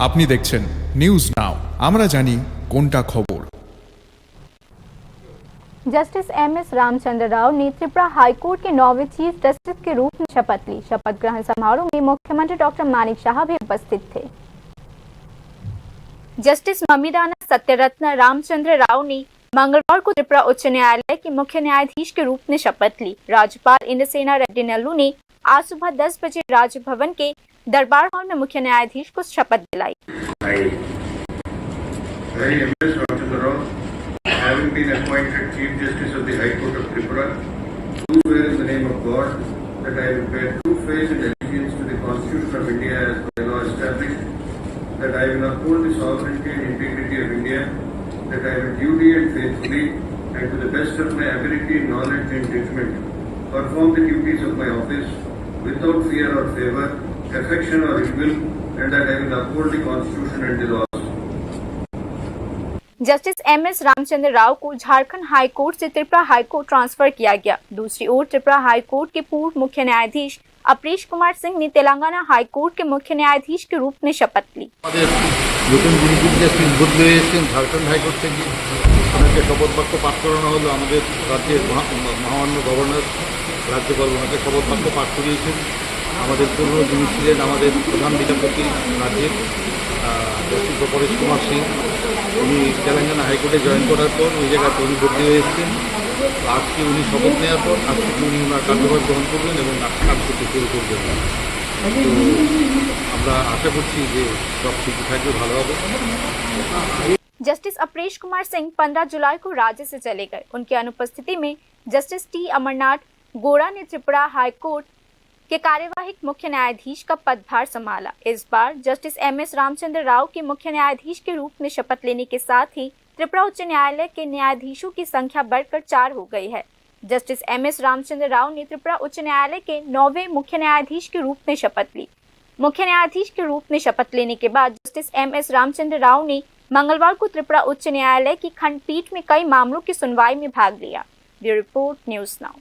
আপনি দেখছেন news now, আমরা জানি কোনটা খবর। जस्टिस एमएस रामचंद्र राव ने त्रिपुरा हाईकोर्ट के 9वें चीफ जस्टिस के रूप में शपथ ली। शपथ ग्रहण समारोह में मुख्यमंत्री डॉक्टर मानिक शाह भी उपस्थित थे। जस्टिस ममिदाना सत्यरत्न रामचंद्र राव ने मंगलवार को त्रिपुरा उच्च न्यायालय के मुख्य न्यायाधीश के रूप में शपथ ली। राज्यपाल इंद्रसेना रेड्डी नल्लू ने आज सुबह 10 बजे राजभवन के दरबार हॉल में मुख्य न्यायाधीश को शपथ दिलाई। Having been appointed Chief Justice of the High Court of Tripura, do swear in the name of God that I will bear true faith and allegiance to the Constitution of India as by law established, that I will uphold the sovereignty and integrity of India, that I will duly and faithfully and to the best of my ability, knowledge and judgment perform the duties of my office without fear or favour, affection or ill will, and that I will uphold the Constitution and the laws. Justice MS Ramchandra Rao को Jharkhand high court से Tripura high court transfer किया गया। दूसरी ओर Tripura high court के पूर्व मुख्य न्यायाधीश अपरेश कुमार सिंह ने तेलंगाना हाई कोर्ट के मुख्य न्यायाधीश के रूप में शपथ ली। झारखंड हाई कोर्ट থেকে ওনাকে শপথ বাক্য পাঠ করানো হলো। আমাদের রাজ্যের মহামান্য গভর্নর রাজ্যপাল ওনাকে শপথ বাক্য পাঠ করিয়েছেন। আমাদের পূর্ণ যিনি ছিলেন আমাদের প্রধান বিচারপতি রাজ্যের জস্টিস অপরেশ কুমার সিং, উনি তেলেঙ্গানা হাইকোর্টে জয়েন করার পর ওই জায়গাতে উনি ভর্তি হয়ে এসেছেন। আজকে উনি শপথ নেওয়ার পর আজ থেকে উনি ওনার কার্যভার গ্রহণ করবেন এবং কাজ করতে শুরু করবেন। তো আমরা আশা করছি যে সব ঠিকই থাকবে, ভালো হবে। जस्टिस अपरेश कुमार सिंह 15 जुलाई को राज्य से चले गए। उनकी अनुपस्थिति में जस्टिस टी अमरनाथ गोड़ा ने त्रिपुरा हाई कोर्ट के कार्यवाहक मुख्य न्यायाधीश का पदभार संभाला। इस बार जस्टिस एमएस रामचंद्र राव के मुख्य न्यायाधीश के रूप में शपथ लेने के साथ ही त्रिपुरा उच्च न्यायालय के न्यायाधीशों की संख्या बढ़कर 4 हो गई है। जस्टिस एमएस रामचंद्र राव ने त्रिपुरा उच्च न्यायालय के 9वें मुख्य न्यायाधीश के रूप में शपथ ली। मुख्य न्यायाधीश के रूप में शपथ लेने के बाद जस्टिस एमएस रामचंद्र राव ने मंगलवार को त्रिपुरा उच्च न्यायालय की खंडपीठ में कई मामलों की सुनवाई में भाग लिया। Bureau report, news now.